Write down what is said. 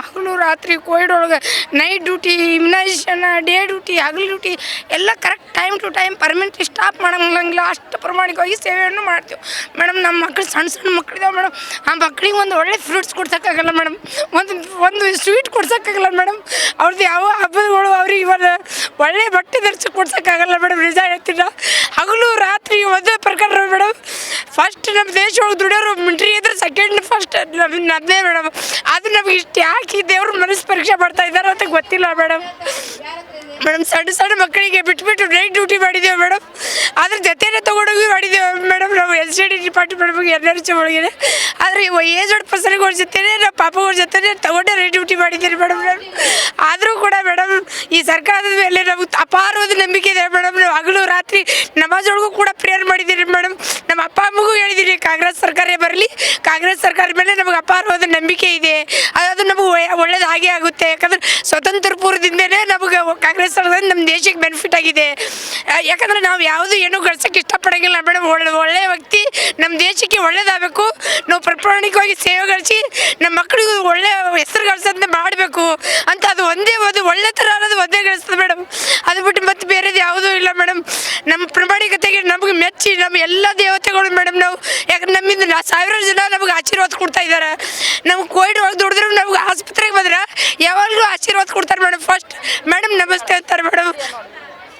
ಹಗಲು ರಾತ್ರಿ ಕೋವಿಡ್ ಒಳಗೆ night duty, immunisation, day duty, ಹಗಲು ಡ್ಯೂಟಿ ಎಲ್ಲ correct time to time permanent stop ಮಾಡೋಂಗಿಲ್ಲ. ಅಷ್ಟು ಪ್ರಾಮಾಣಿಕವಾಗಿ ಸೇವೆಯನ್ನು ಮಾಡ್ತೀವಿ ಮೇಡಮ್. ನಮ್ಮ ಮಕ್ಕಳು ಸಣ್ಣ ಮಕ್ಕಳಿದಾವೆ ಮೇಡಮ್. ಆ ಮಕ್ಕಳಿಗೆ ಒಂದು ಒಳ್ಳೆ ಫ್ರೂಟ್ಸ್ ಕೊಡ್ಸೋಕ್ಕಾಗಲ್ಲ ಮೇಡಮ್, ಒಂದು ಸ್ವೀಟ್ ಕೊಡ್ಸೋಕ್ಕಾಗಲ್ಲ ಮೇಡಮ್. ಅವ್ರದ್ದು ಯಾವ ಹಬ್ಬಗಳು ಅವ್ರಿಗೆ ಇವಾಗ ಒಳ್ಳೆ ಬಟ್ಟೆ ಧರಿಸಿ ಕೊಡ್ಸೋಕ್ಕಾಗಲ್ಲ ಮೇಡಮ್. ನಿಜ ಹೇಳ್ತೀರ, ಹಗಲು ರಾತ್ರಿ ಒಂದೇ ಪ್ರಕಾರ ಮೇಡಮ್. ಫಸ್ಟ್ ನಮ್ಮ ದೇಶ ಒಳಗೆ ದುಡಿಯೋರು ಮಿಲ್ಟ್ರಿ ಇದ್ರೆ ಸೆಕೆಂಡ್ ಫಸ್ಟ್ ನಮ್ಮದೇ ಮೇಡಮ್. ಅದು ನಮ್ಗೆ ಇಷ್ಟು ಯಾಕೆ ದೇವ್ರ ಮನಸ್ಸು ಪರೀಕ್ಷೆ ಮಾಡ್ತಾ ಇದ್ದಾರೆ ಅಂತ ಗೊತ್ತಿಲ್ಲ ಮೇಡಮ್. ಸಣ್ಣ ಮಕ್ಕಳಿಗೆ ಬಿಟ್ಬಿಟ್ಟು ನೈಟ್ ಡ್ಯೂಟಿ ಮಾಡಿದ್ದೇವೆ ಮೇಡಮ್. ಅದ್ರ ಜೊತೆನೇ ತೊಗೊಂಡೋಗಿ ಮಾಡಿದ್ದೇವೆ ಮೇಡಮ್. ನಾವು SCD ಡಿಪಾರ್ಟ್ಮೆಂಟ್ ಬಗ್ಗೆ NRC ಒಳಗೆ. ಆದರೆ ಏಜ್ಡ್ ಪರ್ಸನ್ಗಳ ಜೊತೆನೇ ನಮ್ಮ ಪಾಪಗಳ ಜೊತೆ ತೊಗೊಂಡೇ ನೈಟ್ ಡ್ಯೂಟಿ ಮಾಡಿದ್ದೀರಿ ಮೇಡಮ್. ಆದರೂ ಕೂಡ ಮೇಡಮ್ ಈ ಸರ್ಕಾರದ ಮೇಲೆ ನಮಗೆ ಅಪಾರವಾದ ನಂಬಿಕೆ ಇದೆ ಮೇಡಮ್. ನಾವು ಹಗಲು ರಾತ್ರಿ ನಮಾಜ್ ಒಳಗೂ ಕೂಡ ಪ್ರೇಯರ್ ಮಾಡಿದ್ದೀರಿ ಮೇಡಮ್. ನಮ್ಮ ಅಪ್ಪ ಅಮ್ಮಗೂ ಹೇಳಿದ್ದೀರಿ ಕಾಂಗ್ರೆಸ್ ಸರ್ಕಾರ ಬರಲಿ, ಕಾಂಗ್ರೆಸ್ ಸರ್ಕಾರ ಮೇಲೆ ನಮಗೆ ಅಪಾರವಾದ ನಂಬಿಕೆ ಇದೆ, ಅದು ನಮಗೆ ಒಳ್ಳೇದು ಹಾಗೆ ಆಗುತ್ತೆ. ಯಾಕಂದ್ರೆ ಸ್ವತಂತ್ರ ಪೂರ್ವದಿಂದಲೇ ನಮಗೆ ಕಾಂಗ್ರೆಸ್ ಸರ್ಕಾರದಿಂದ ನಮ್ಮ ದೇಶಕ್ಕೆ ಬೆನಿಫಿಟ್ ಆಗಿದೆ. ಯಾಕಂದರೆ ನಾವು ಯಾವುದು ಏನೂ ಗಳಿಸೋಕ್ಕೆ ಇಷ್ಟಪಡೋಂಗಿಲ್ಲ ಮೇಡಮ್. ಒಳ್ಳೆಯ ವ್ಯಕ್ತಿ ನಮ್ಮ ದೇಶಕ್ಕೆ ಒಳ್ಳೇದಾಗಬೇಕು, ನಾವು ಪ್ರಾಮಾಣಿಕವಾಗಿ ಸೇವೆ ಗಳಿಸಿ ನಮ್ಮ ಮಕ್ಕಳಿಗೂ ಒಳ್ಳೆಯ ಹೆಸರು ಗಳಿಸೋದನ್ನ ಮಾಡಬೇಕು ಅಂತ ಅದು ಒಂದೇ ಒಳ್ಳೆ ಥರ ಅನ್ನೋದು ಒಂದೇ ಗಳಿಸ್ತದೆ ಮೇಡಮ್. ಅದು ಬಿಟ್ಟು ಮತ್ತೆ ಬೇರೆದು ಯಾವುದೂ ಇಲ್ಲ ಮೇಡಮ್. ನಮ್ಮ ಪ್ರಾಮಾಣಿಕತೆಗೆ ನಮಗೆ ಮೆಚ್ಚಿ ನಮ್ಮ ಎಲ್ಲ ದೇವತೆಗಳು ಮೇಡಮ್ ನಾವು, ಯಾಕಂದ್ರೆ ನಮ್ಮಿಂದ ಸಾವಿರಾರು ಜನ ನಮಗೆ ಆಶೀರ್ವಾದ ಕೊಡ್ತಾ ಇದ್ದಾರೆ. ನಮ್ಗೆ ಕೋವಿಡ್ ಒಳಗೆ ದುಡಿದ್ರೆ ನಮ್ಗೆ ಆಸ್ಪತ್ರೆಗೆ ಬಂದ್ರೆ ಯಾವಾಗಲೂ ಆಶೀರ್ವಾದ ಕೊಡ್ತಾರೆ ಮೇಡಮ್. ಫಸ್ಟ್ ಮೇಡಮ್ ನಮಸ್ತೆ ಅಂತಾರೆ ಮೇಡಮ್.